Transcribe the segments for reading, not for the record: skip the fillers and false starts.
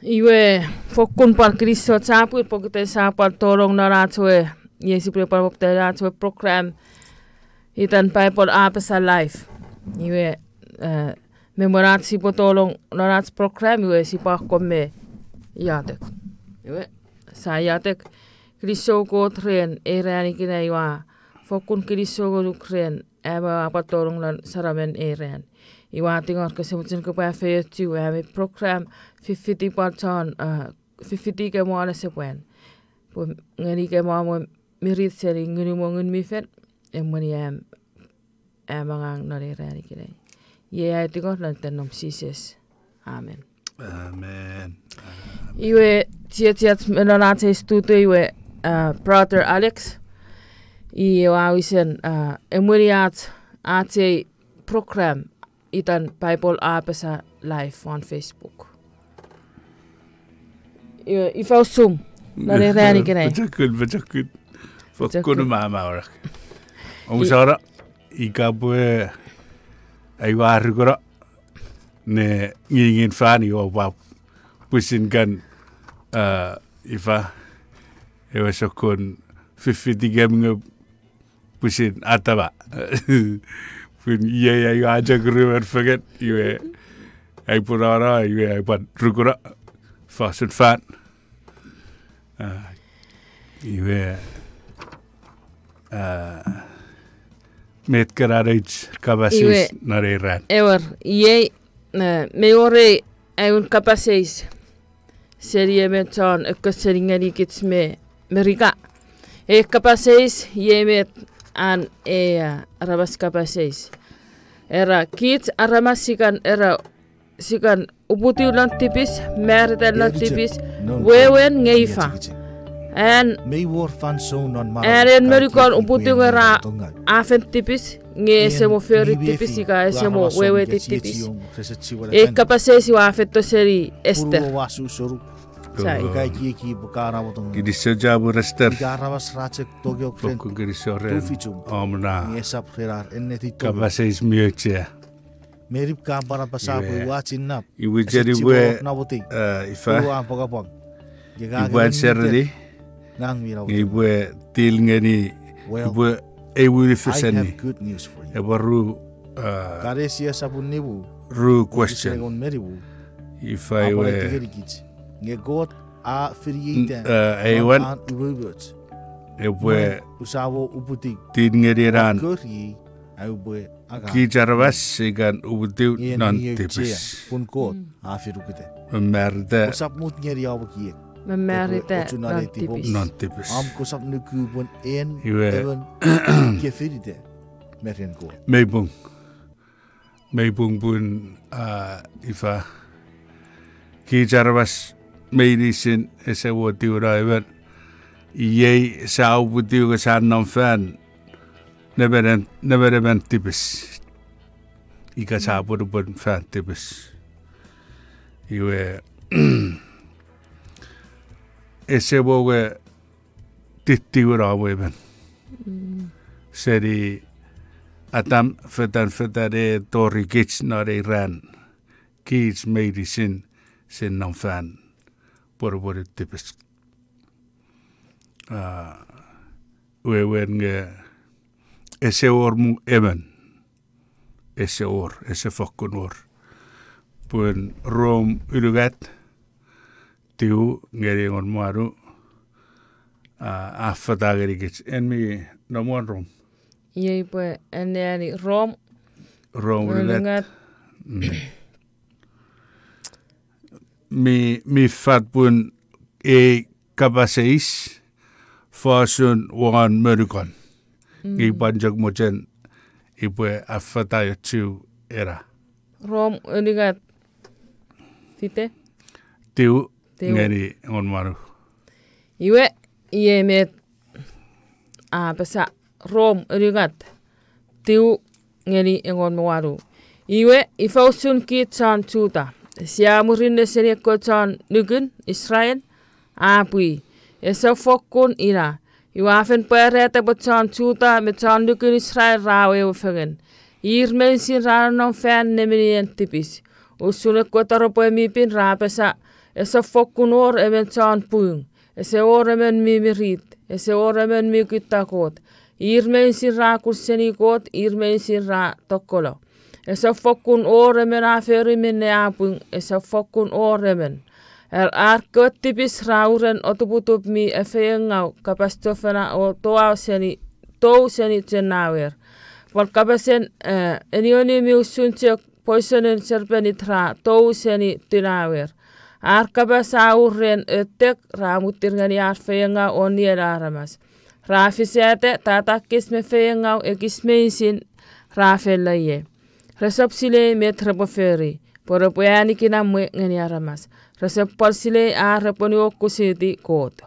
Iwe fokkun par Kristo sapu pokite sapal tolong naratwe yesi prepar pokite naratwe program itan Paipel Apasa live. Iwe memorat si potolong narat program iwe si pakomme yatek. Iwe sa yatek Kristo ko tren erani kina iwa fokkun Kristo ko tren eba patolong lan saramen eran. Iwa tingor kesemutan kepa fetu ame program 50 parton 50 ke mo ala sepuen. Ngani ke mo mirit seri ngani mo ngun mifet emani amangang nare rani kine. Ye ay tingor lan tenom sises. Amen. Amen. Iwe tiat menonate stuto iwe brother Alex. Iwa wisen emuriat ate program itan Paipel Apasa live on Facebook. Ifau sum nare rani kene. Bejakut. Fokkun mama orak. Omusara ikabwe aywarugora ne ngingin fani o wap pusin kan ifa ewa sokon 50 game pusin ataba. Pun iya aja keruan forget iwe ay purara iwe ay pat rugura fasun fan iwe met kararaj kabasis nareran ewer iye meore ayun kabasis serie meton ekseringani kitsme merika kabasis yemet an arabas kabasis era kit aramasikan era sikan uputi ulan tipis merda ulan tipis wewen ngeifa en merikon uputi ngera afen tipis nge semo feri tipis sika semo wewe tipis kabasis wa afetto seri Esther Gidi sejabu rester fokkun girisoren omna kabasis miuche merip ka para pasapu wachinap iwe jadi we ifa ibuan serdi iwe til ngeni iwe ewe fisani ebaru karesia sabun nibu ru question ifa iwe ngegot a friita ewan ewe usawo uputik til ngediran kuri ayubwe ki jarwas sigan ubutiu non tipis punkot afirukite merda usap mut ngeri awaki memerita non tipis am kusap nuku pun en iwe kefirite meren ko meibung pun ifa ki jarwas medicine ese wotiu raiver iye sa ubutiu ke sanam fan Neberen tipis. Ika sabur pun fan tipis. Iwe ese boge titti ura weben. Seri atam fetan tori kits nare ran. Kits medicine sin nam fan. Por tipis. Wewen ese ormu evan ese fokkun or pun rom urugat tiu ngeri ngon maru afata geri gits en mi nomon rom ye pue eni rom urugat mi fat pun kabaseis fasun wan merukon Ibanjag mo dyan, iwe afatayo tu era. Rom uligat fite? Tiu ngeri ngon maru. Iwe iye met apasa rom uligat tiu ngeri ngon maru. Iwe ifausun ki chan tuta. Siya murin seri ko chan nugun Israel apui. Esa fokkun ira. Iwafen perete botsan tuta met san lukun Israel rawe ufangen. Hier mensen raar non fan nemen tipis. Usule kotaro po mipin rapesa Esa fokkun or emen chan puing. Ese or emen mimirit. Ese or emen mikitakot. Irmein sin raakusseni koot, irmein sin tokkolo. Esa fokkun or emen aferi minne apuing. Esa fokkun or emen. Arköttipis rauren otuputub mi efeengau kapastofena o touseni tjenauer. Val kapasen enioni miussuntiok poisonen serpenit touseni tynauer. Arkapas aurren öttek raamuttirgani arfeengau on niedaramas. Raafisääte tatakis me feengau ekismeinsin raafelaye. Resopsile metrepoferi. Poropoäänikin amme ngeni aramas. Resepparsile reponi okkusiti koota.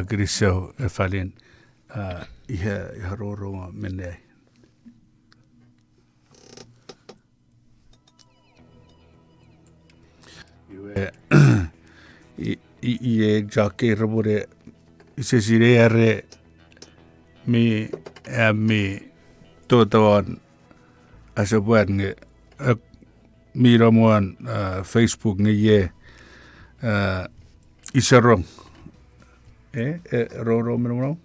Grisio Evangelyn ihan rooroa menee. Ie jake rabore se sire mi totawan asabuat nge mi ramuan Facebook nge ye isarong roro menurut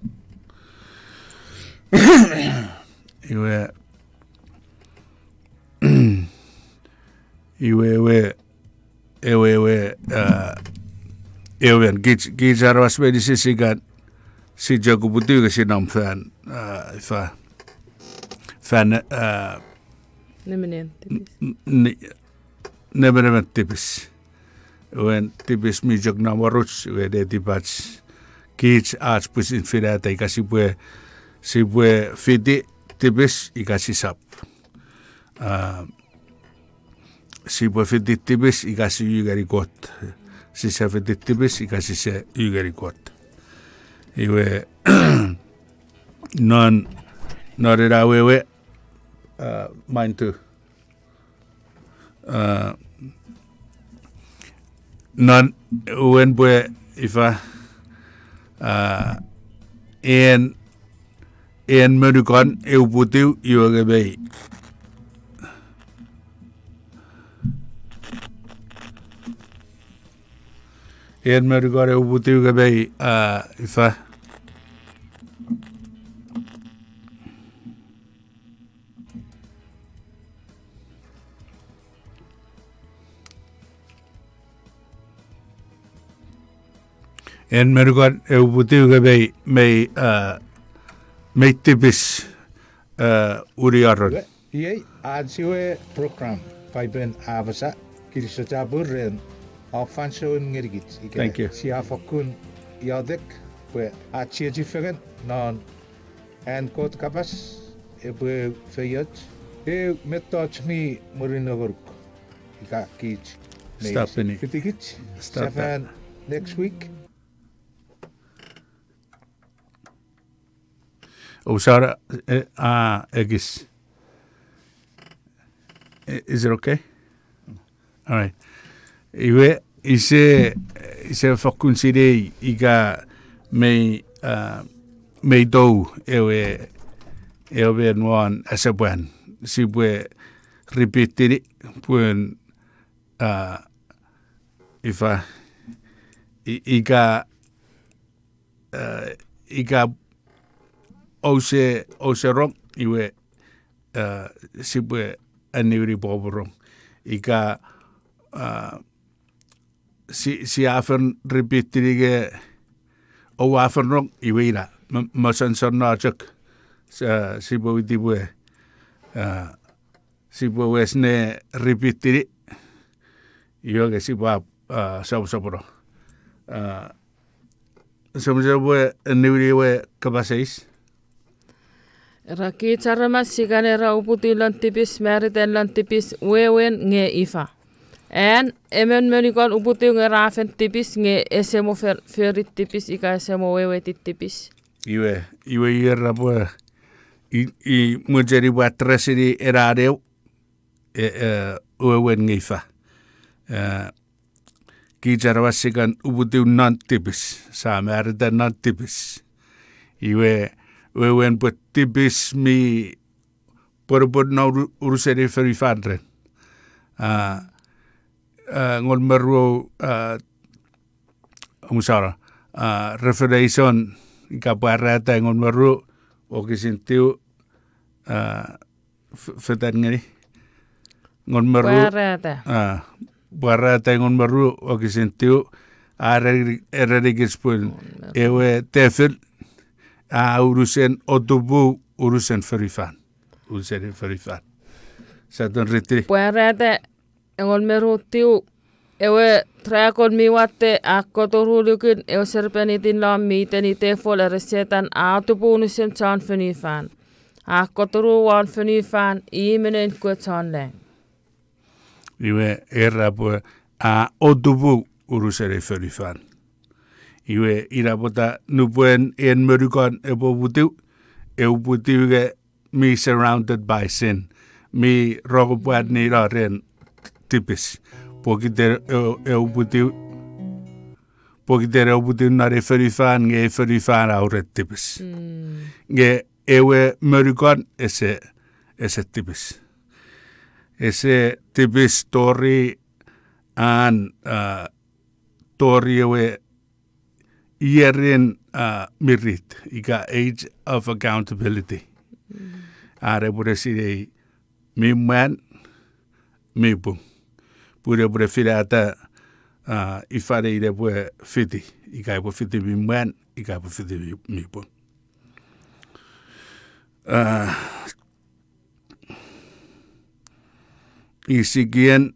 ewen gitar was bedi sisigan si jago butu ke sinam fan nemen tipis wen tipis mi jog nawaruts we de tipats kids arts pusin firata ikasi bue fidi tipis ikasi sap si bue fidi tipis ikasi yugari got si se fidi tipis ikasi se yugari got iwe non era wewe mine too non when bue ifa en medukan euputiu iwagabei en medukan euputiu gabei ifa en medukan euputiu gabei mei tipis uriaron. Ie adsiwe program Paipel Apasa kirisocabur Alfonso ngirigit. Thank you. Si afakun yadek we achiajiferent non en kot kapas ebe feyot metoch ni murinoguruk. Ika kich. Stop in it. Kitikich. Stop Stefan next week. Usara egis. Is it okay? All right. Iwe ise fakun side iga me do ewe nuan asabuan si bue repetir puen ifa iga ose rong iwe si bue aniri boborong iga si afen repetirige o afen rong iwe ira masan sonajak si bue dibue si bue wesne repetiri iwe si bue sabro somja bue aniri we kapaseis Raki caramas sigane rauputi lantipis meriten lantipis wewen nge ifa. En emen menikon uputi nge rafen tipis nge esemo ferit tipis ika esemo wewetit tipis. Iwe ira bue i mujeri buat residi eradeu wewen nge ifa. Ki caramas sigan uputi non tipis sa meriten non tipis. Iwe wewen buat tipis mi por na uruseri ferifadren ngon meru musara revelation ikaparata ngon meru okisintiu fetan ngani ngon meru barata ngon meru okisintiu eredigispun ewe tefil urusen otubu urusen ferifan satan ritri barata ngon meru tiu ewe trakon miwatte akkotorulikin ewe serpenitin lammi teni tefol resetan autobunusen chan ferifan akkotoru wan ferifan imenen kuetan leng iwe erapo otubu urusere ferifan iwe irapota nupuen en merukon ebutiu ge me surrounded by sin me rogopuat ni ren tipis pokiter ebutiu nare ferifan nge ferifan auret tipis nge ewe merukon ese tipis ese tipis story an tori ewe yerin mirit ika age of accountability are pure sire mi man mi bung pure filata ifare ire pue fiti ika pue fiti mi man ika pue fiti mi bung isigien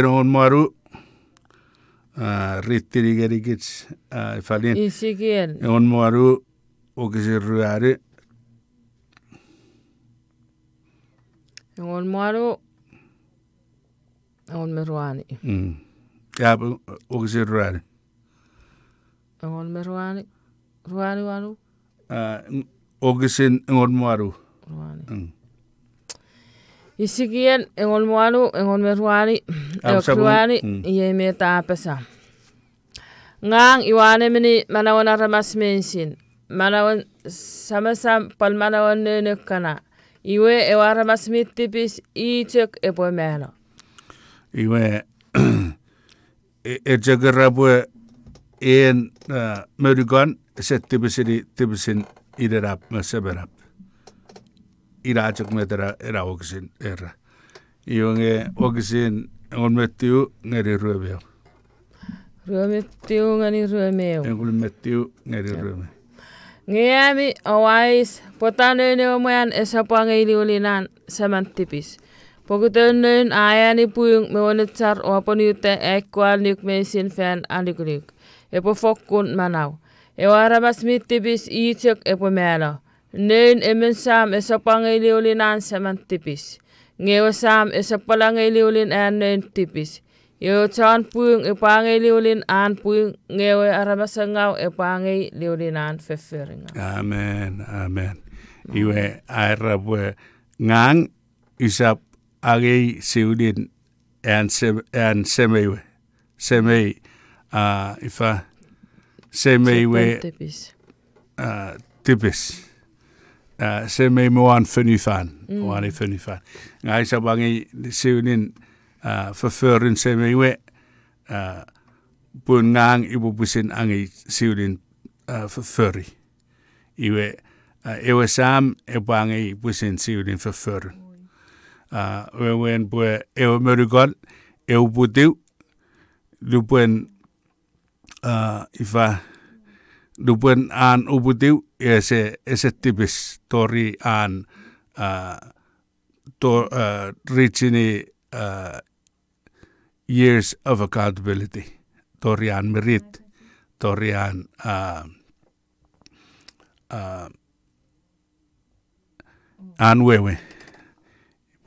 on maru rittirigerikic falin isigien on maru okisirruare on maru on meruani ya okisirruare on meruani ruani walu okisin on maru ruani isigien engon mualu engon meruani ekruani iye meta apasa ngang iwane mini manawan aramas mensin manawan sama-sama pal manawan nenekana iwe ewaramas mitipis ichek epomelo iwe ejagarabu en merugan tipisin iderap maseberap irajak metera era okisin era ionge okisin on metiu ngeri ruebeo ruemetiu ngani ruemeo engul metiu ngeri rueme ngeami awais potanene omoyan esapange iliulinan semantipis pokutenen ayani puyung mewonetsar oponiute ekwal nik mesin fan alikulik epo fokkun manaw ewarabas mitipis ichek epo melo Nen emen sam esapangiliulinan semantipis. Ngeo sam esapalangiliulin nen tipis. Yo chan puing epangiliulin an puing ngeo aramasangau epangiliulinan feferinga. Amen, amen. Iwe arabwe ngang isap agi siulin and semeiwe. Semei ifa semeiwe tipis. Semei moan funifan, moan funifan. Ngai sabangi siulin verføren semeiwe pun ngang ibu pusin angi siulin verføri. Iwe ewe sam ebangi pusin siulin verføren. Wewen bue ewe merugon ewe putiu lupuen ifa lupuen an uputiu ese tipis tori an reaching years of accountability. Tori an merit, tori an wewe.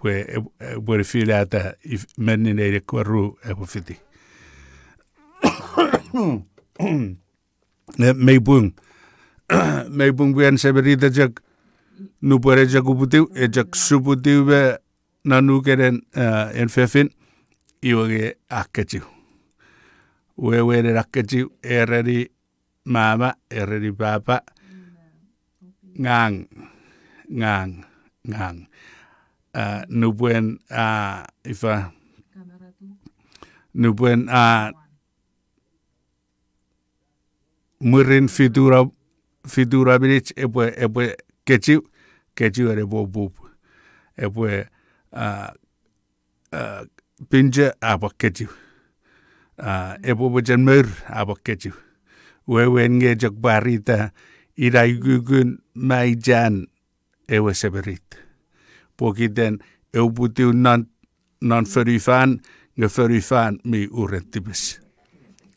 Where feel at if many need a ru epofiti. May bung bien severita jak nu pare jak uputiu e jak suputiu be nanu keren en fefin iwage akachiu. Wewe de akachiu eredi mama eredi papa ngang. Nu buen ifa Nubuen murin fidura bilich ebwe kechiu ebo bub ebwe pinje abo kechiu ebo bujan mer abo kechiu wewen ngejok barita ira gugun maijan ewe seberit pokiden eubutiu non ferifan nge ferifan mi urentibis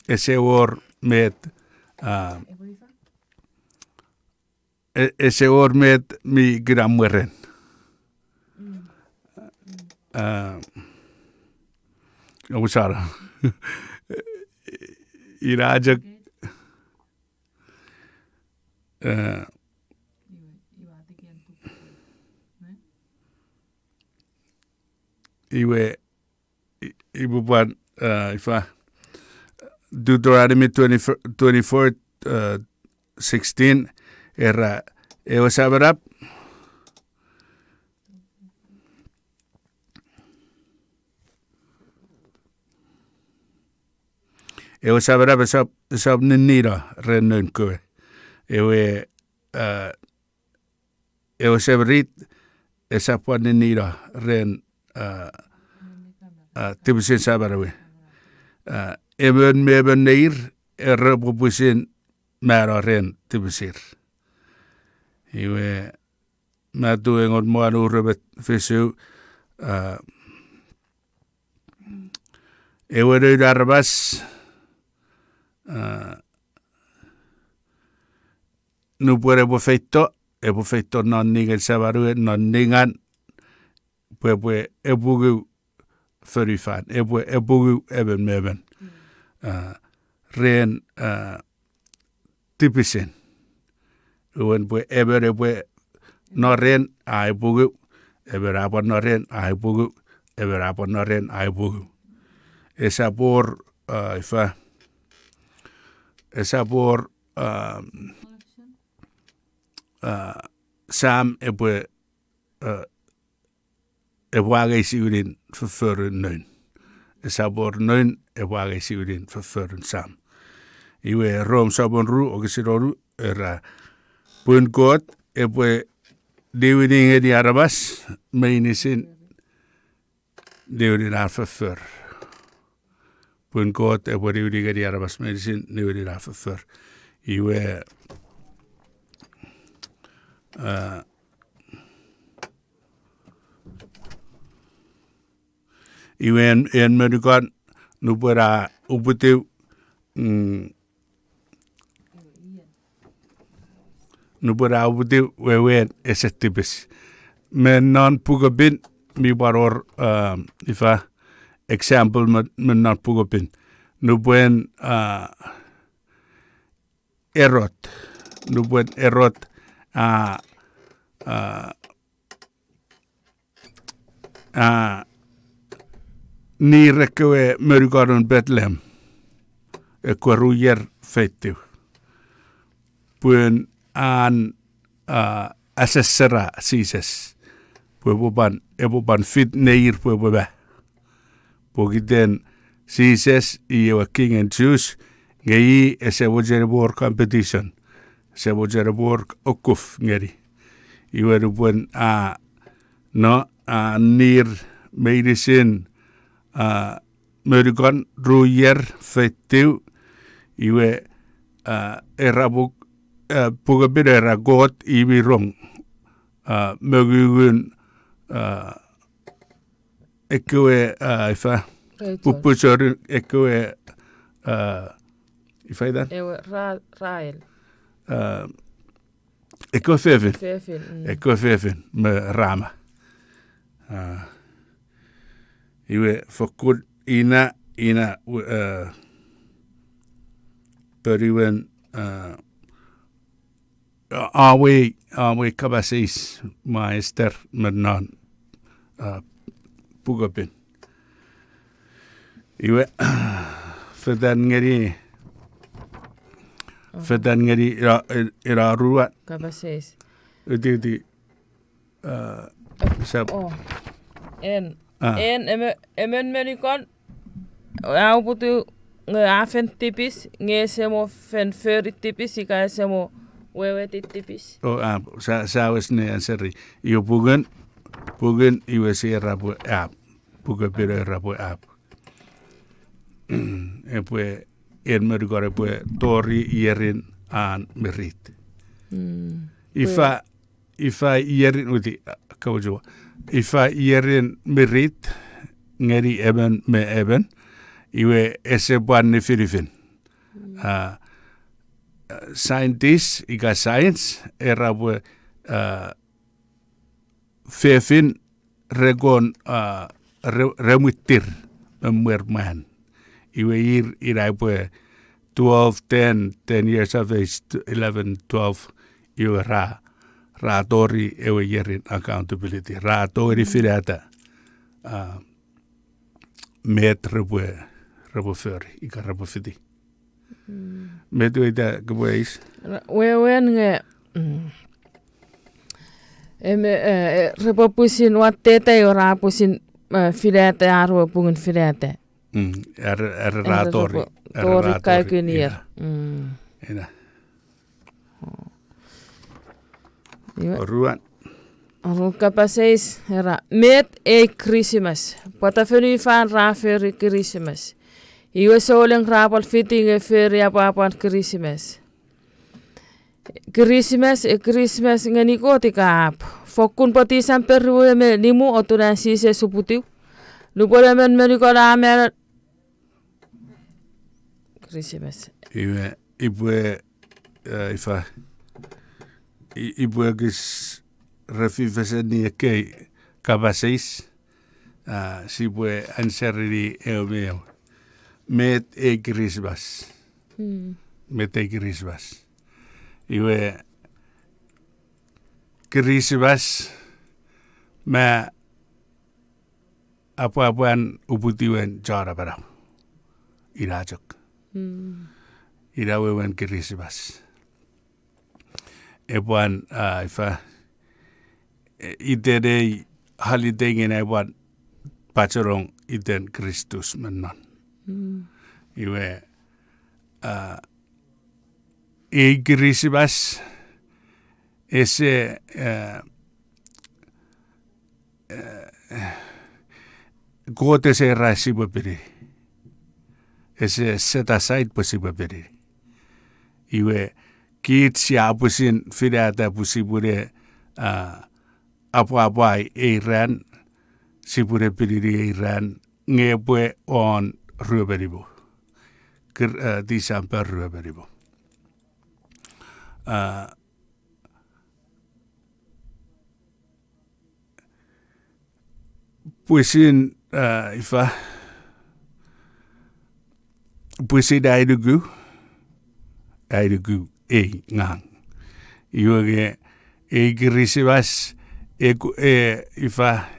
ese or met ese or met mi gramweren usara irajak iwe ibuban ifa Deuteronomy 24:16 era ewasabarap esab ninira rennen koe ewe seberit esapwa ninira ren tibusin sabarawe even meben neir errebubusin mara ren tibusir iwe matu engon moanu rebet fisu ewe darabas nu puede ebo feito non ningen sabaru non ningan pues ebugu ferifan ebugu eben meben ren tipisin uen pues eber no ren ebugu eber apa no ren ebugu eber apa no ren ebugu esa por Sam ebwe ebwage siurin verfeuren neun. Sabor neun ebwage siurin verfeuren Sam. Iwe rom sabon ru ogesiroru era pun kot ebwe diwining di arabas meinisin diwining verfeur. Pun kot ebwe diwining di arabas meinisin diwining verfeur. Iwe iwen en medikan nupera uputiu wewen esetibis men non pugabin mi baror ifa example men non pugabin nubuen erot ni rekewe merikaron Bethlehem ekwaruyer feitiu puen an asesera sises eboban fit neir puebeba pogiden sises iwa king and juice ngei esebojere competition sebojere okuf ngeri iwa rubuen nir medicine merikon ruyer feitiu iwe erabuk pugabir era got ibirong megugun ekwe ifa pupusor ekwe ifa idan ewe rael ekwe fefin me rama iwe fokud ina periwen awe kabasis maester menan pugapin iwe fedan ngeri ira ruat kabasis di sab emen merikon au putu nge afen tipis nge semo fen feri tipis ika semo wewe tipis. Oh, sa was ne anseri. Iyo pugen iwe si rabu app. Puga pira rabu app. Epue merigore pue tori yerin an merit. Ifa yerin uti kaujo. Ifa yerin merit ngeri eben me eben. Iwe ese buan ne Filipin. Scientist ika science erabu fefin regon remutir merman. Iwe irai pue 10 years of age, 11, 12, iwe ra tori ewe yerin accountability. Ra tori filata met rebu feri, ika rebu fiti. Met ita kebuais? Wewen nge rebu pusin watete yo ra pusin filata arwa pungun filata. Ra tori. Tori kaikunir. Ina. Ruan. Ruka paseis era met Christmas. Pata feri fan ra feri Christmas. Iwe solen rapal fitting e feri apa Christmas. Christmas ngani ko tikap. Fokun pati sampai ruwe me limu oturan sise suputiu. Lupole men merikola mer Christmas. Iwe ibue ibue gis refifeseni ke kabaseis sibue anseri eomeo. Met Christmas. Met Christmas. Iwe Christmas ma apwapwan uputiwen jara bara. Irajok. Irawewen Christmas. Epuan ifa itede holiday ngene epuan pacorong iten Kristus menon. Iwe Christmas ese gote se rasibo piri. Ese set aside possible piri. Iwe kids ya pusin filata pusibure apwapwai Iran sibure piri Iran ngepwe on Rhowuniong. Di sampai Rhowuniong. Puisin ifa puisi daidugu ngang. Iwage Christmas ifa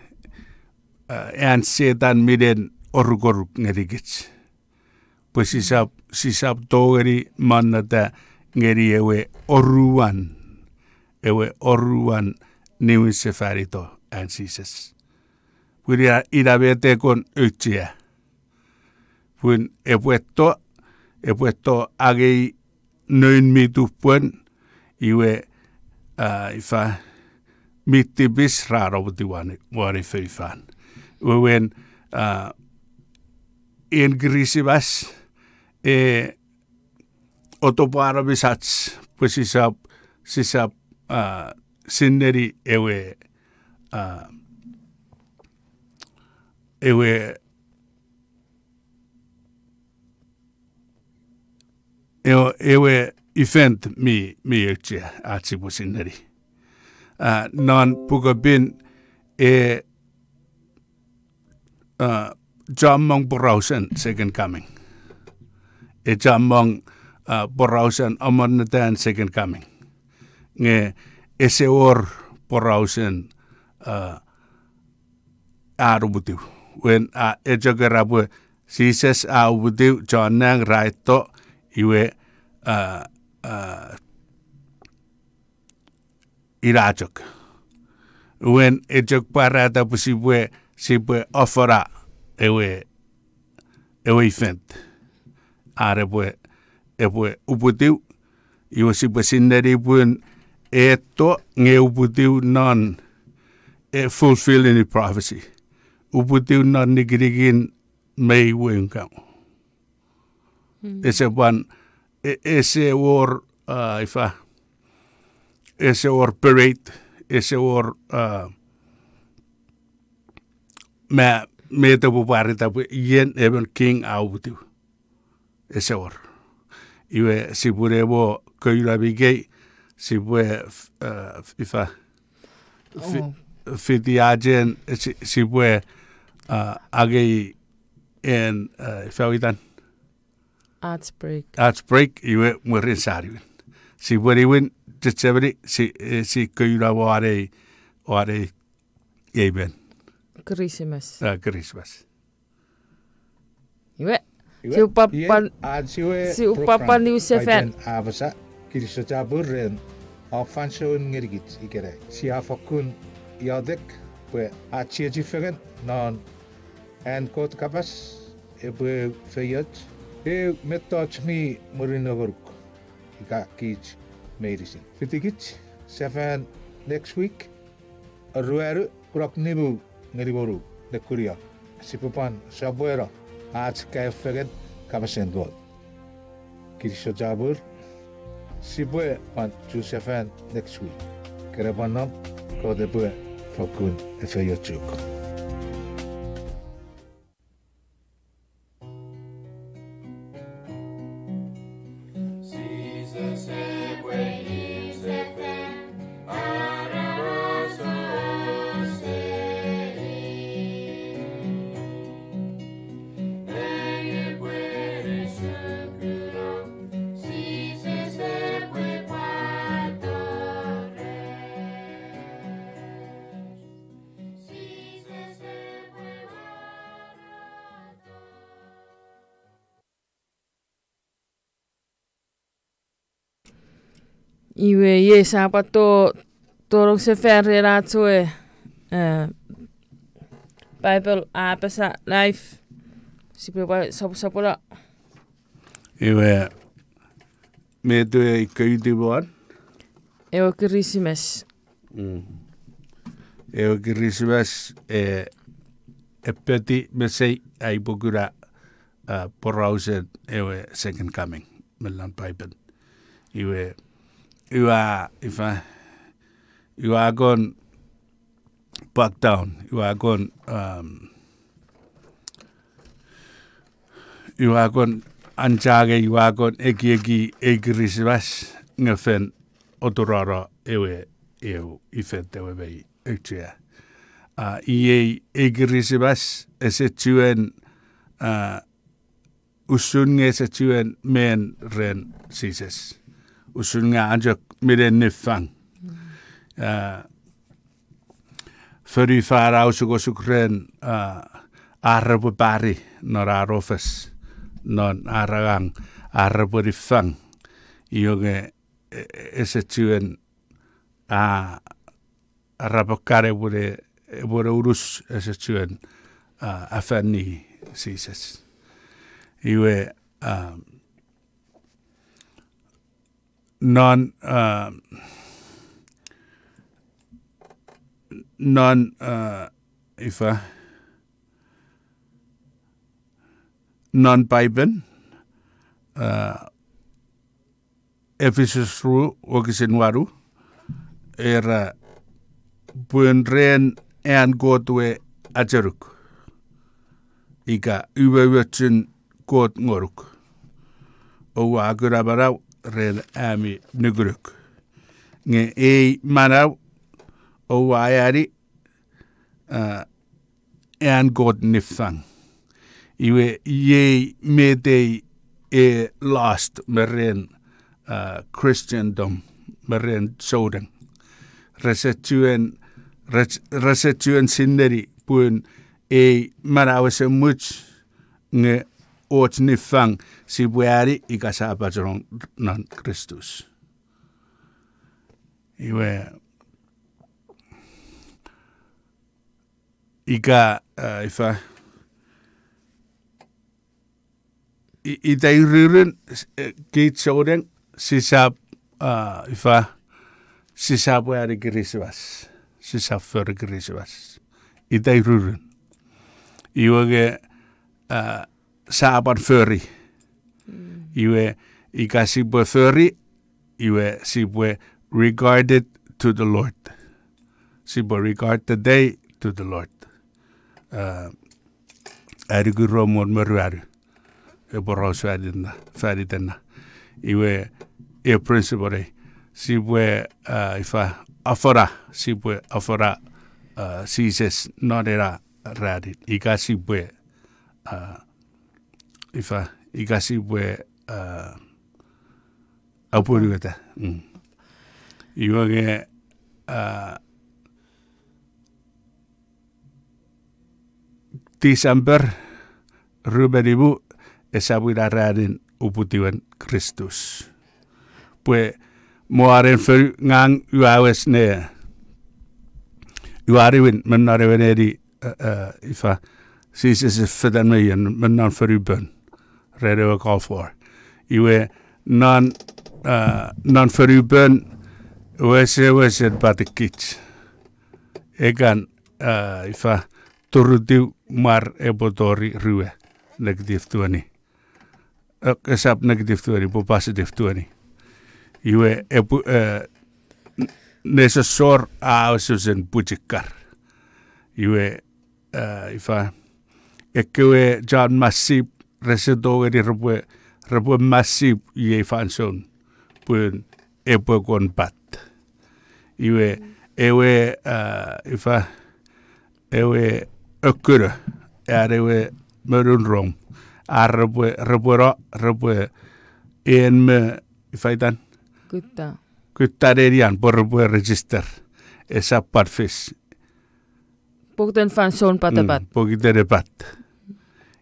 an setan miden orugoruk ngerigits. Pues sisap togeri manata ngeri ewe oruan niwin sefarito an sises. Puria idabete con uchia. Pun he puesto agei noin mitu pun iwe ifa mitibis raro butiwani wari feifan. Wewen in Christmas otopara bisats pues sisap sinneri ewe event mi yekche atsibu sinneri. Non pugabin jammong borausen second coming. Jammong borausen amonnetan second coming. Nge eseor borausen arubutiu. When ejagarabu sises arubutiu janang raito iwe irajok. When ejak parata pusibwe sibwe ofera ewe ewe fent are bwe uputiu iwa si pasineri buen eto nge uputiu non fulfill any prophecy uputiu non nigirigin may wengkang ese one ese or ese or parade ese or me tapu pare tapu yen even king auputiu ese or iwe si purebo koyura bigay si pue fiti ajen si pue agay en fawitan Arts break iwe murin sariwin si pue win tsebri si koyura ware yeben Christmas iwe si upapan ni Usefen Apasa kiriso jaburen afanso ngirgit ikere si afakun yadek pwe achie different non and kot kapas ebe feyat metoch mi murinogoruk ika kich medicine fitikich 7 next week rueru kurok nibu ngeriboru de kuria sipupan sabuera आज का फेगन kapasen god kiriso jabur sibue pan Josephine next week kerepanam ko de bue fakun efeyochuk iwe ye sapa torong se ferre ratsoe Paipel Apasa life si prepa sapura iwe me tu ikaiti buat eo Christmas epeti mesei ai bukura porausen ewe second coming melan Paipel iwe you are going back down. You are going anjage. You are going egiriswas ngafen otorara ewe ifet ewe bei ektia. Ie egiriswas esetuen usunge esetuen men ren sises. Usunga ajak miren nifang. Fyrir fara usukren arabu bari nor arofes non aragang arabu rifang. Ioge esetuen arabakare bure urus esetuen afani sises. Iwe non Bible Ephesus ru ogisin waru era buenren en godwe ajaruk iga uwewetsin god ngoruk o agurabarau ren ami nuguruk nge manau o ayari en god nifang iwe ye mede lost meren Christendom meren soden resetuen sinneri pun manau se much nge ot nifang si buari ikasapa jorong non Christus. Iwe ika Itai ruren kit soden sisap ifa sisap wari Krismas. Sisap för Krismas. Itai ruren. Iwage saban föri. Iwe ikasibwe föri. Iwe sibwe regarded to the Lord. Sibwe regard the day to the Lord. Arigu romon meruaru. Eboros fadidena. Iwe principle. Sibwe ifa afora. Sibwe afora sises nodera radit. Ikasibwe ifa ikasibwe apurigata. Iwage Desember ruberibu esabuira radin uputiwan Kristus. Pue moaren fer ngang uawes ne uariwin mennarewenedi ifa sises fedan meyen mennan ferubön redo call for. Iwe non ferubön wese batikich. Egan ifa turutiu mar ebotori rue negative tuani. Esap negative tuani po positive tuani. Iwe nesa sor aususen bujikar. Iwe ifa ekewe John Masip resedo di rebu Masip ye fanson pun epo kon pat. Iwe ewe ifa ewe ökure ewe merun rom rebu en me ifaitan kutta derian por register esa parfis Pokten fanson patapat. Pokite debat.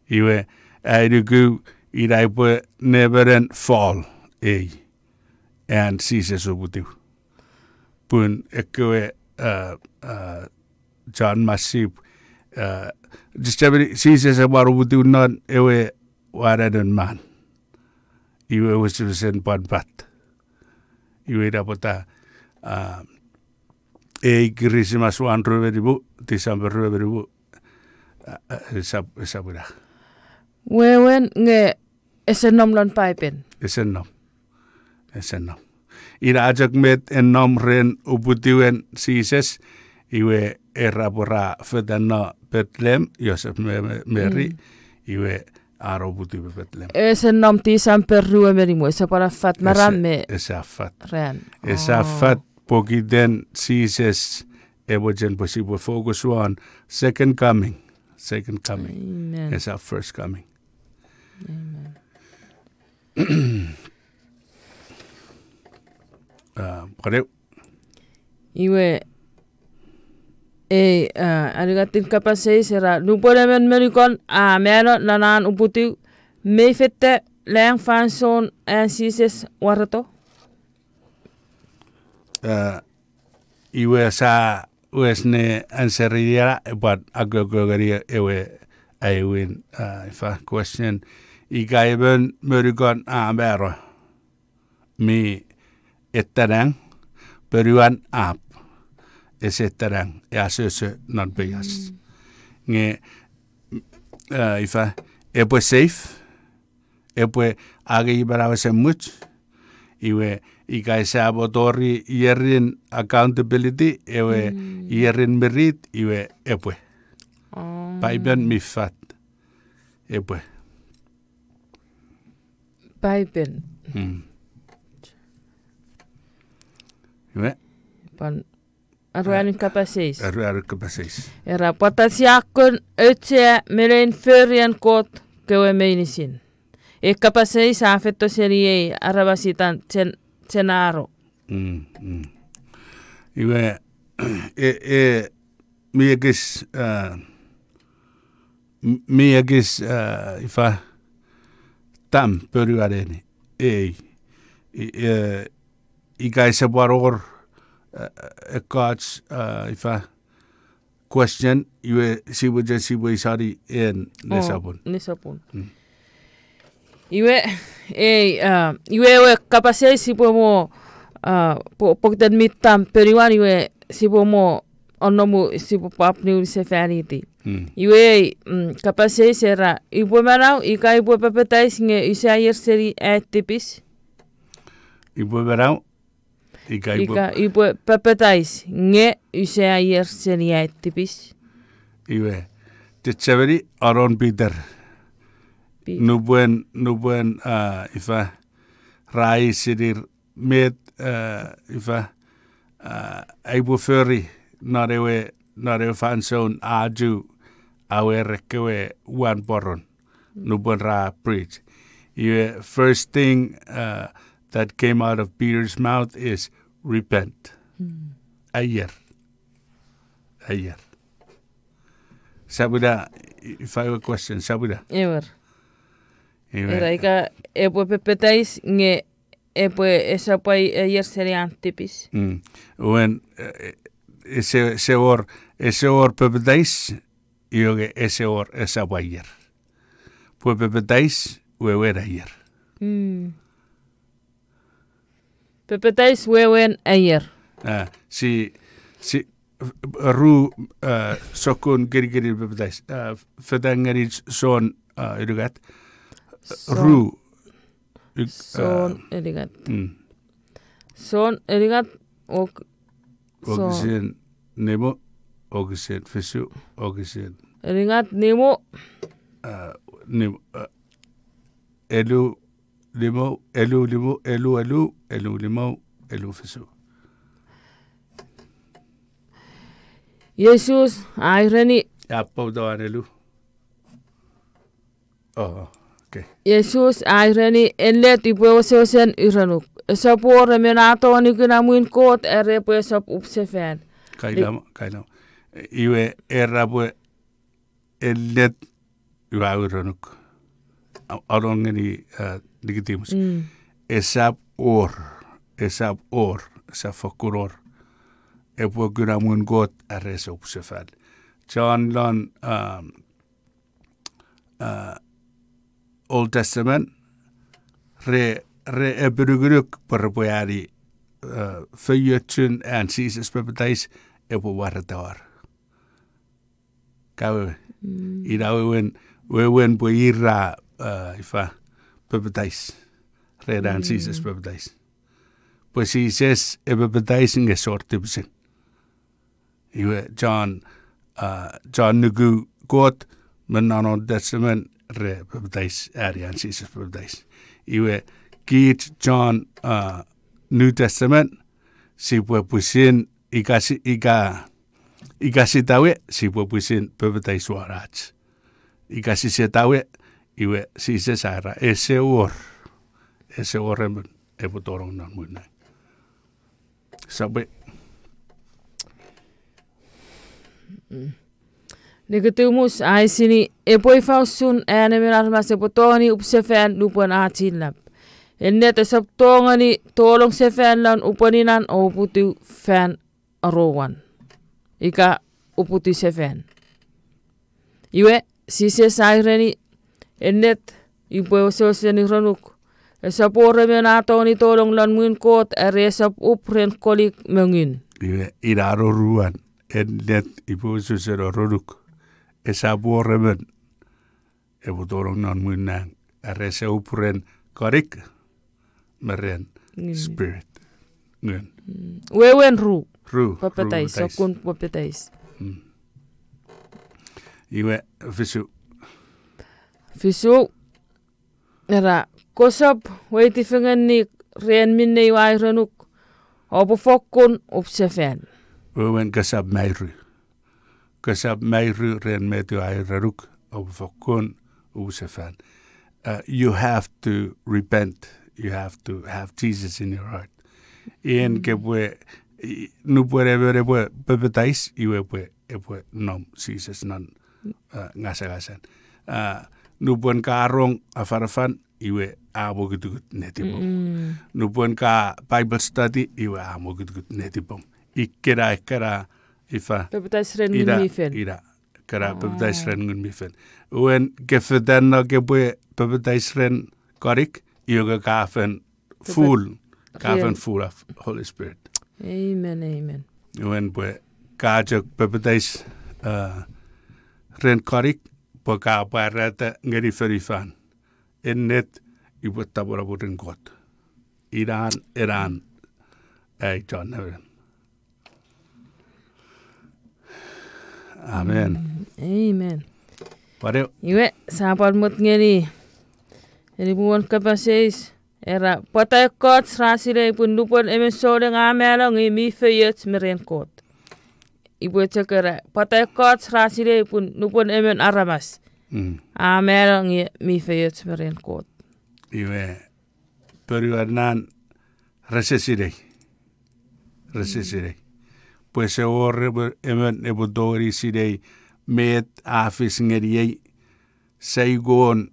Iwe aidugu idaipo neveren fall and sise subutiu. Pun ekwe John Masip distabili sise se barubutiu non ewe waraden man. Iwe wisusen padpat. Iwe dapota Krismas wan ruberibu Desember ruberibu sabura. Wewen nge esenom lon Paipel. Esenom. Ira ajak met enom ren uputiwen sises iwe erapora fedana Bethlehem Yosef Mary iwe aro putiwe Bethlehem. Esenom Desember ruberibu esapara fat marame. Esafat. Ren. Esafat pokiden sises evojen possible focus on second coming. Amen. Is our first coming. Amen. Koreu. Iwe arigatin kapasei sera lupore men merikon mero nanan uputiu meifette lang fanson sises warato. Iwe sa wesne anseriera but agogogari ewe aiwin ifa question igaiben merikon bero mi ettarang peruan ap esettarang yasese non peyas nge ifa epo safe epo agi barawase much iwe ikai sabotori yerin accountability ewe yerin merit iwe epwe Paiben mifat epwe Paipel iwe pan Rhowuniong kapaseis. Rhowuniong kapaseis. Era patasiakon ötse meren förjen kot kewe meinisin. E kapaseis afetto serie arabasitan cenaro. Iwe miegis ifa tam peruareni ikaisa baror God's ifa question iwe sibu isari en nisapun. Nisapun. iwe kapasay sipo mo pagdan mitam periwan iwe sipo mo ono mo sipo papniu se fanity. Iwe kapasay sera ibo marau ika ibo papatais nge isayer seri tipis. Ibo marau ika ibo papatais nge isayer seri tipis. Iwe tetsaveri aron Peter. Nubuen ifa rai sidir met ifa aibu ferry narewe fanson aju awe rekewe wan boron nubuen ra preach. First thing that came out of Peter's mouth is repent. Ayer. Sabuda, if I have a question, sabuda. Ever. Eraika epo pepetais nge epo esapai ayer serian tipis. When ese or pepetais yoge ese or esapai ayer. Pues pepetais wewen ayer. Pepetais wewen ayer. Si ru sokun giri pepetais. Fedangeri son irugat. Ru. Son erigat. Son erigat Ogisen nemo, ogisen fisu, ogisen. Erigat nemo. Nemo. Elu limo, elu fisu. Jesus, irony. Apau doan elu. Oh. Jesus irony enlet ipo sosen iranuk. Esapor menato ni kinamuin kot ere po esap upsefen. Kailam. Iwe erabwe enlet iwa iranuk. Arongeni digitimus. Esap fakuror. Epo kinamuin kot ere esap upsefen. John Lon Old Testament re ebruguruk perpoyari feyutun and Jesus pepetais epo waratawar. Kawe ira wewen boira ifa pepetais re dan Jesus pepetais. Pues Jesus pepetais nge sorte bisen. Iwe John nugu got menan Old Testament re pepetais arian Jesus pepetais. Iwe kiit John New Testament si pusin ikasi tawe si pusin pepetais warach. Ikasi se tawe iwe si se sara ese or remen epotorong nan muna. Sabe Negatimus ai sini epoi fausun ene minar se potoni upsefen lupan atilap. Ennet esap tongani tolong sefen lan upaninan o putu fan arowan. Ika uputi sefen. Iwe sise saireni ennet ipo soseni ranuk. Esap ore menatoni tolong lan muin kot ere esap upren kolik mengin. Iwe iraro ruan ennet ipo sosero ranuk. Esa buoremen ebutorong non munang arese upren korik meren spirit ngen wewen ru papatais sokun papatais iwe fisu era kosap weiti fengenni ren minne iwai renuk opo fokkun upsefen wewen kasab meiru ren metu airaruk overfokun usefan. You have to repent. You have to have Jesus in your heart. En que no puede ver pepetais iwe pue nom Jesus non ngasa. No pueden karong afarafan iwe amo gitu netipom. No pueden ka Bible study iwe amo gitu netipom. Ikera ifa pepetais ren ngun mifen. Ira kara pepetais ren ngun mifen. Uen gefedan no ke pue pepetais ren korik, joka kafen full of Holy Spirit. Amen. When we kajak bebetais ren korik, po ka parata ngeri ferifan. Ennet ibu tabora burin kot. Iran, John Never. Amen. Pare. Iwe sapal mut ngeri. Eri buon kapaseis. Era patay kot rasire pun lupon emen sore ngamela ngi mi feyet meren kot. Ibu cekera patay kot rasire pun lupon emen aramas. Amela ngi mi feyet meren kot. Iwe periwarnan resesire. Pues ore emen ebudori sire met afis ngeriye saigon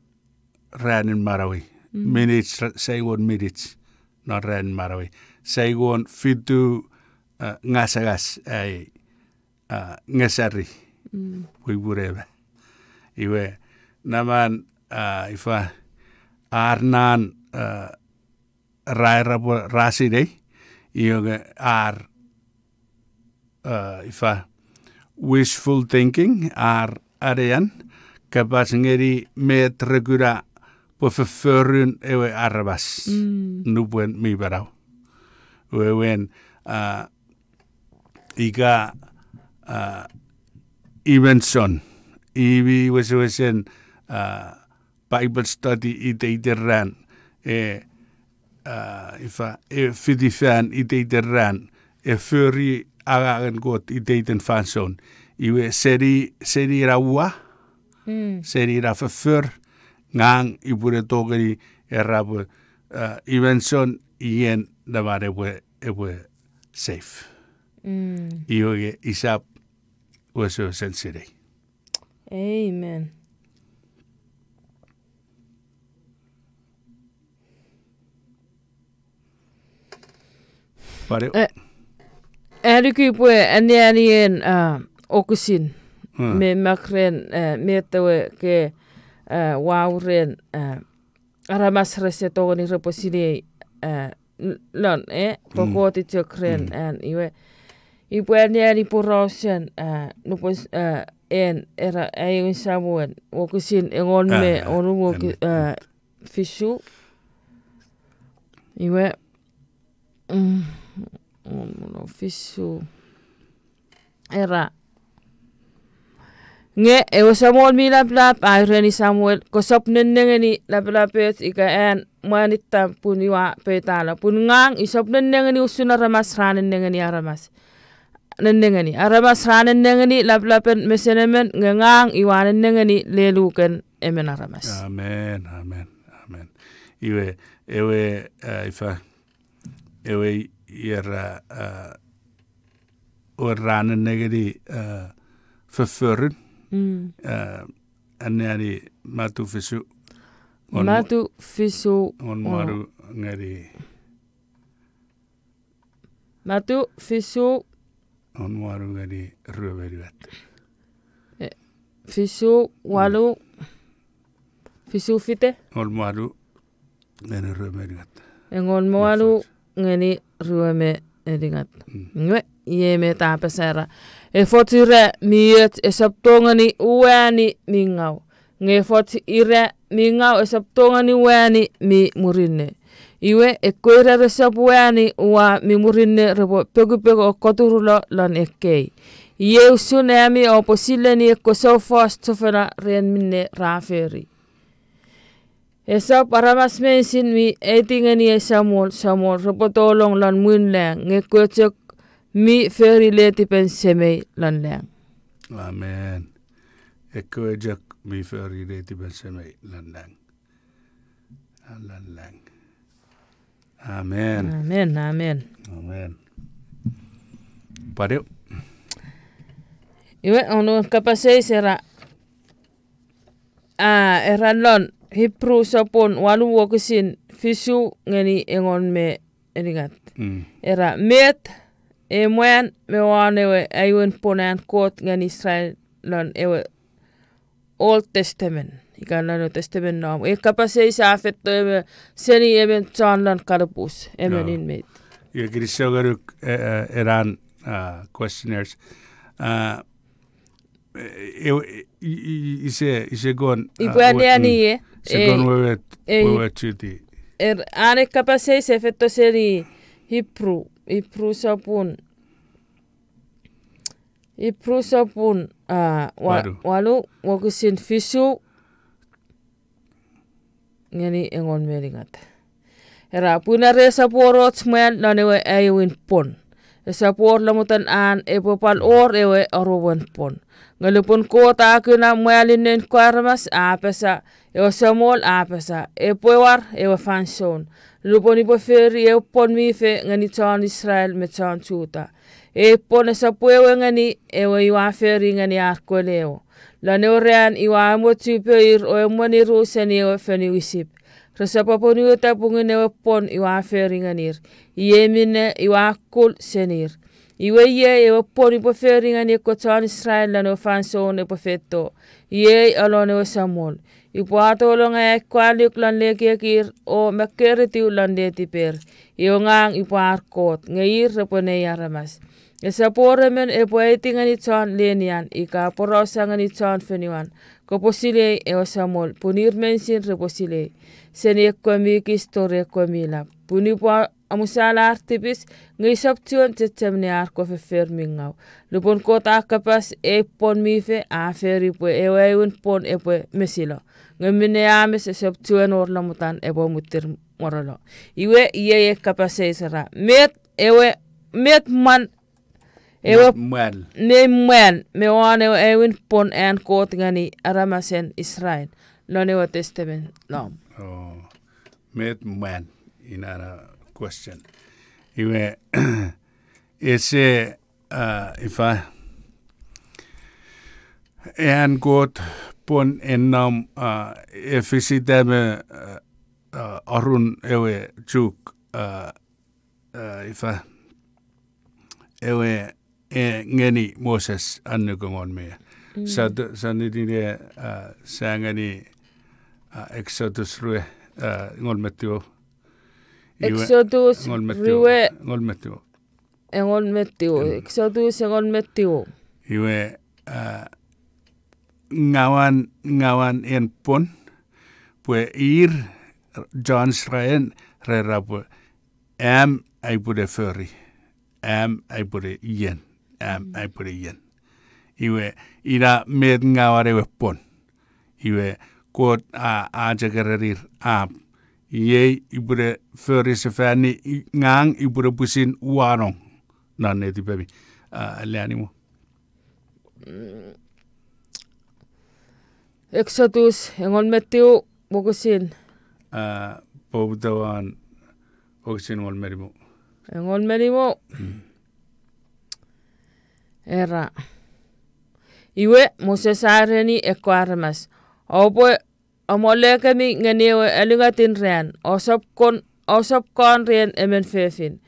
ranin marawi. Minutes, saigon minutes, not ranin marawi. Saigon fitu ngasagas ay ngasari. Wibureba. Iwe naman ifa arnan rasire yoga ifa wishful thinking arean kapas ngeri met regura på förförun ewe arabas nubuen mi barau wewen iga Evangelyn ibi wesen Bible study iteiteran ifa fidifan iteiteran föri agagan got iteiten fanson iwe seri rawa seri raffer ngang ibure togeri erabu Evangelyn ien damare we safe iwe isap weso sensire. Amen. Erikipue anianien okusin me makren metawe ke wauren aramas resetogoni reposini lon pokoti chokren iwe iwe aniani porosen nupos en era ayun samuel okusin engon me oru fisu iwe fisu era nge ewo samuel mi lap ireni samuel kosop nennengeni lap ika en manita puniwa petala pun ngang isop nennengeni usuna ramas ranennengeni aramas nennengeni aramas ranennengeni lapen mesenemen ngang iwanennengeni leluken emen aramas. Amen. Iwe ifa ewe era ranennengeni förförun anani matu fisu on maru ngari matu fisu on maru ngari ruweriwat fisu walu fisu fite on maru ngani ruweriwat engon malu ngani ruweriwat ngwe yeme tapesera e fotire miet e saptongani uani mingau nge fotire mingau e saptongani uani mi murine iwe e koira resap uani ua mi murine rebo pegu koturulo lan ekkei ieu sunemi oposile e koso fast sofera ren minne raferi esap aramas mensin mi etingani e Samuel rebo tolong lan muinleng nge kochok mi feri leti pensemei lan leng. Amen. Ekojak mi feri leti pensemei lan leng. Amen. Pare. Iwe ono kapasei sera eran Hebrew sapon walu wokusin fisu ngeni engon me eringat. Era met mwen me wanewe ayun ponan kot ngan Israel lon ewe Old Testament Ikana no testament nom. Kapase sa fetto seni even Johnland karapus. In mate. Ja Grisogaruk eran questionnaires. Ise gon. Ipuaniani Ise gon wewe chuti. Ane kapase se fetto seni Hebrew sapun. Hebrew sapun walu wakusin fisu ngani engon meringat. Era puna re saporo tsmen nanewe ayewin pon. Sapor lamutan an epopal or ewe arowan pon. Ngalupon ko ta kuna mwalinen kwarmas apasa ewa samol apasa epowar ewa fanson. Lupon ipoferi ewa pon mife ngani chan Israel me chan chuta. Pon sapuewe ngani ewa iwa feri ngani arkoleo. Laneorean iwa motupeir o emoniru seni ewa feni wisip. Resapaponi uta pungin ewa pon iwa feri nganir. Yemine iwa kul senir. Iwe ye ewa pon ipoferi ngani chan Israel lano fanson epofeto. Ye alone ewa samol. Ipuato olonga kwalik lan lekekir o mekeriti ulan detiper. Iyo ngang ipuarkot ngayir repone yaramas. Esapore men epoeti ngani chan lenian ika porosa ngani chan feniwan. Koposile ewa samol punir mensin reposile. Seni ekomi kistore komila. Punipua amusala artipis ngisaption tetemne arko fermingau. Lupon kota kapas pon mife aferi pue ewewin pon epe mesilo. Ngamine ames esaption orlamutan epo mutir morolo. Iwe iye kapase sera. Met man ewe ne mwen me wane ewin pon en kot ngani aramasen Israel. Lone wa testament nom. Oh, met man in a question. Iwe ese if I en kot pon en nam efisitame arun ewe chuk if I ewe ngeni Moses annukongon me. Sanidine sangani Exodus rue ngolmetio. Exodus rue ngolmetio. Exodus ngolmetio. Iwe ngawan en pon pue ir John Israel rerapu ai bude furry. Ai bude yen. Ai bude yen. Iwe ira med ngaware we pon. Iwe kot ajagerir ye ibure furry sefani ngang ibure pusin warong nanne di baby leanimo. Exodus engon metiu bokusin. Pobtawan bokusin engon merimo. Engon merimo. Era. Iwe Moses areni ekwarmas. Opo amolekami nganewe alingatin ren. Osop kon ren emen fefin.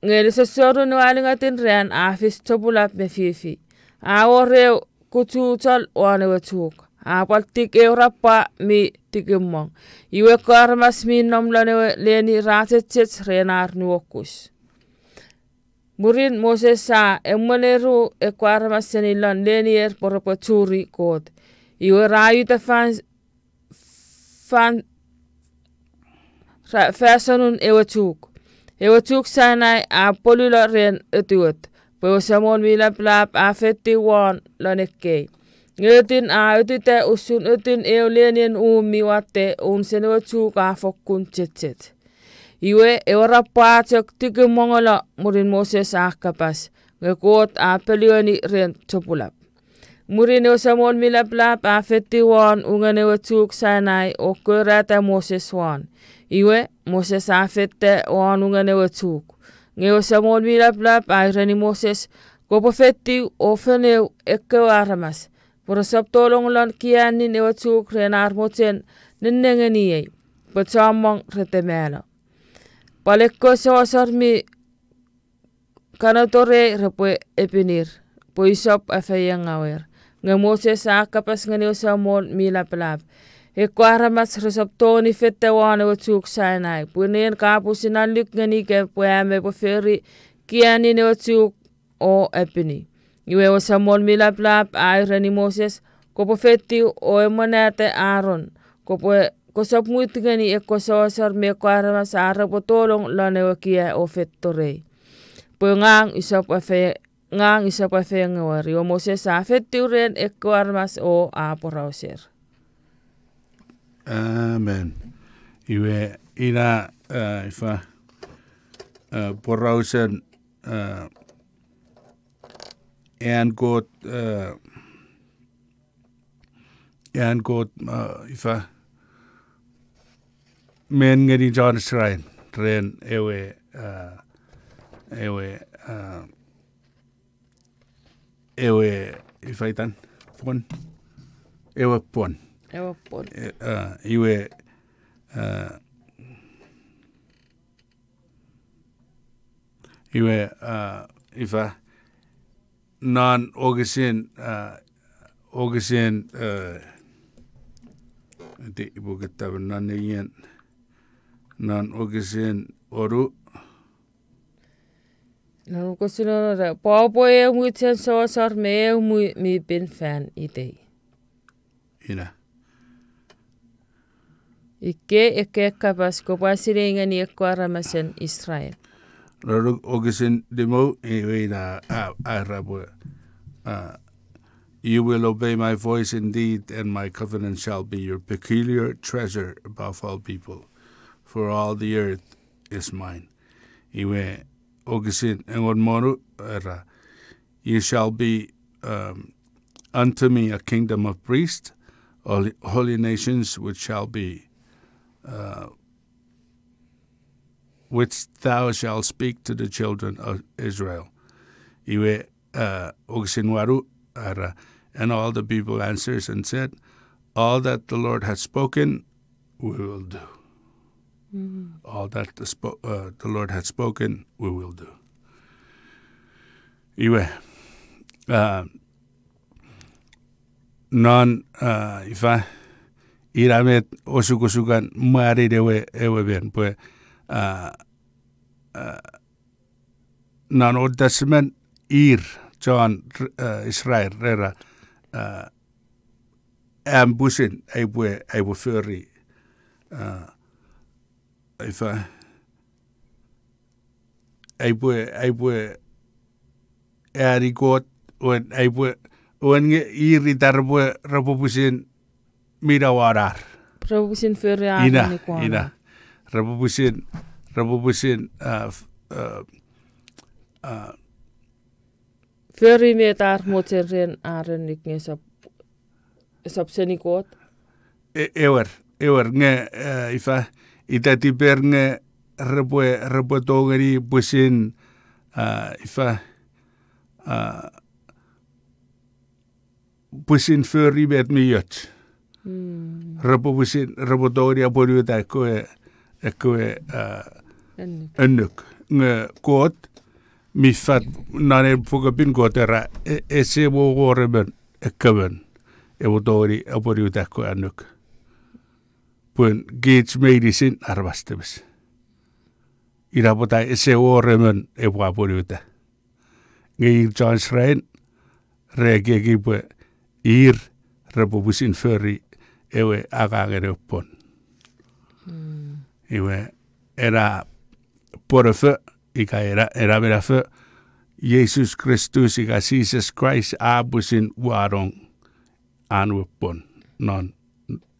Ngeli sesoru no alingatin ren afis topulap me fifi. Awore kututal wane wetuk. Apaltik eurapa mi tikimong. Iwe kwarmas mi nomlane leni ratetset renar nuokus. Murin Moses sa emoneru ekwarmas senilan lenier poropaturi kot. Iwe rayu te fasanun ewatuk. Ewatuk sanai apolila ren etuot. Pwede samon mila plap afeti wan lanekei. Ngetin utite usun utin eolenien miwate unsen ewatuk afokun chet. Iwe ewara patok tikimongola murin Moses akapas. Ngekot apelioni ren topulap. Murin samon mila plap afeti wan ungan ewatuk sanai o kurata Moses wan. Iwe Moses afete wan ungan ewatuk. Ngeo samon mila plap airani Moses kopofeti ofeneu ekewaramas. Por saptolong lan kianin ewatuk renar moten nenengeniye. Pachamong retemela. Palekko sawasarmi kanatore repwe epinir. Poisop afayang awer. Nga Moses akapas nga niyo sa mon milap-lap. E kwaramas resaptoni fetawana wa tsuk Sinai. Punen kapusin aluk nga ni ke puame po feri kiani ni wa tsuk o epini. Iwe wa sa mon milap-lap ayra ni Moses ko po feti o emonate Aaron. Ko sap muit nga ni e ko sosar me kwaramas ara po tolong lane wa kia o fettorei. Ngang isa pa fe ngawari o Moses a fetturen e kuarmas o aporauser. Amen. Iwe ina ifa porausen and got ifa men ngeri John Shrine ren ewe ifaitan pon ewe pon iwe ifa non Augustine di ibu kita benanian non Augustine oru Nanu ko sino ra popo e muiten so sor me mi bin fan ide. Ina. Ike kapas ko pasiringa ni kwara-masen Israel. Lalu Augustine demo ina arabu. You will obey my voice indeed, and my covenant shall be your peculiar treasure above all people, for all the earth is mine. Iwe Augustine engon moru era. You shall be unto me a kingdom of priests, holy nations, which shall be which thou shalt speak to the children of Israel. Iwe Augustine waru era. And all the people answers and said, all that the Lord has spoken, we will do. All that the Lord had spoken, we will do. Iwe, non ifa iramet osukusukan mari dewe ben pues non Old Testament John Israel rera ambusin ay furry ifa ay got when iri darbo rapupusin mirawarar Rapupusin furry ina rapupusin furry metar moterren aren nikne sap senikot. Ewer nge ifa itati per nge repotongeri pusin ifa pusin furry bet miyot. Repotongeri aporiuta koe ennuk nge kot mifat nane pugapin kotera ese wooreben ekkaben evotori aporiuta koe ennuk. Pun gates medicine arvastabis. Irapota ese wooreben aporiuta. Ngeir John Shrine reagegi pue repupusin furry ewe agagere uppon. Iwe era porfe ika era merafe Jesus Kristus ika Jesus Christ abusin warong anu uppon non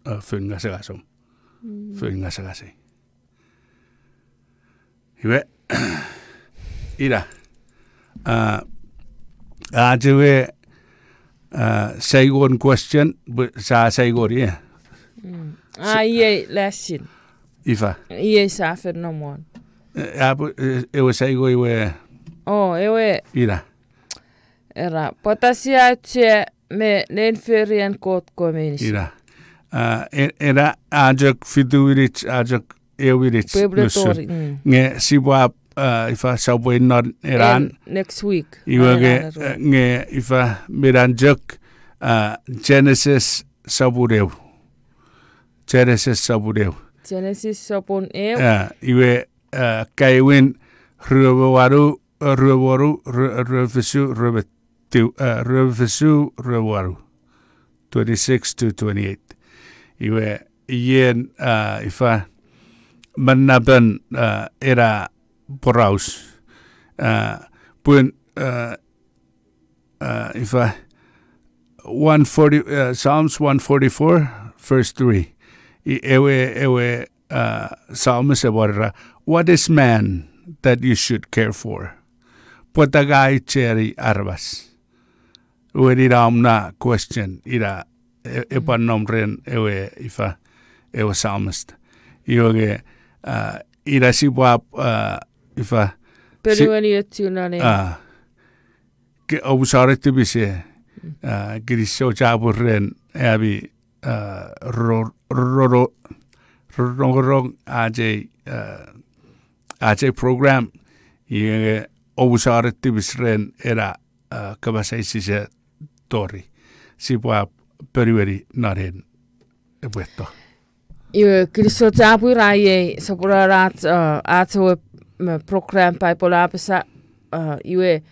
fungasagasom. Fungasagasi. Iwe ira ajewe second question sa segori ya. Ye lesson. Ifa. Ye safer no mon. Ewe sego iwe. Oh, ewe. Ira. Era potasia che me nen ferien kot komenis. Ira. Era ajak fiduirich ajak ewirich. Pebretori. Nge sibwa ifa sabwe non eran. Next week. Iwe nge ifa miranjak Genesis sabudeu. Genesis sabudeu. Genesis sapon eu. Iwe kaiwin ruwaru ruwafisu ruwaru 26 to 28. Iwe yen ifa manaban era poraus pun ifa 140 Psalms 144 verse 3. Ewe psalmist ewarra, what is man that you should care for? Pwata cherry arbas. Ueri ramna question ira epan nomren ewe ifa ewe psalmist. Ioge ira sibwap ifa Periwani etunane. Ke obusare tibise girisho chaburren abi rong AJ program ye obusare tibisren era kabasaisise tori sibwa periweri naren epuesto. Iwe Kristo tapu raye sapura rat ato program Paipel Apasa iwe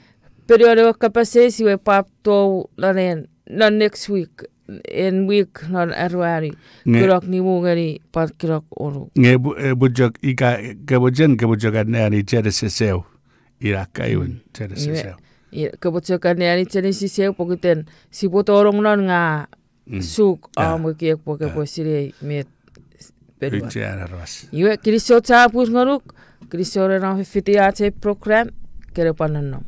periode kapasesi iwe pap to naren non next week in week non February kirok ni mungari pat kirok oru nge bujok ika gebujok anani jereseseu ira kaiun jereseseu gebujok anani jereseseu pokiten si botorong non nga suk amukiek pokeposire met iwe Kristo tapus ngaruk Kristo rena fitiate program kerepanan.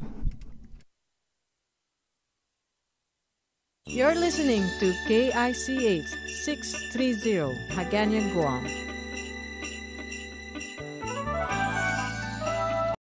You're listening to KICH 630 Haganyan, Guam.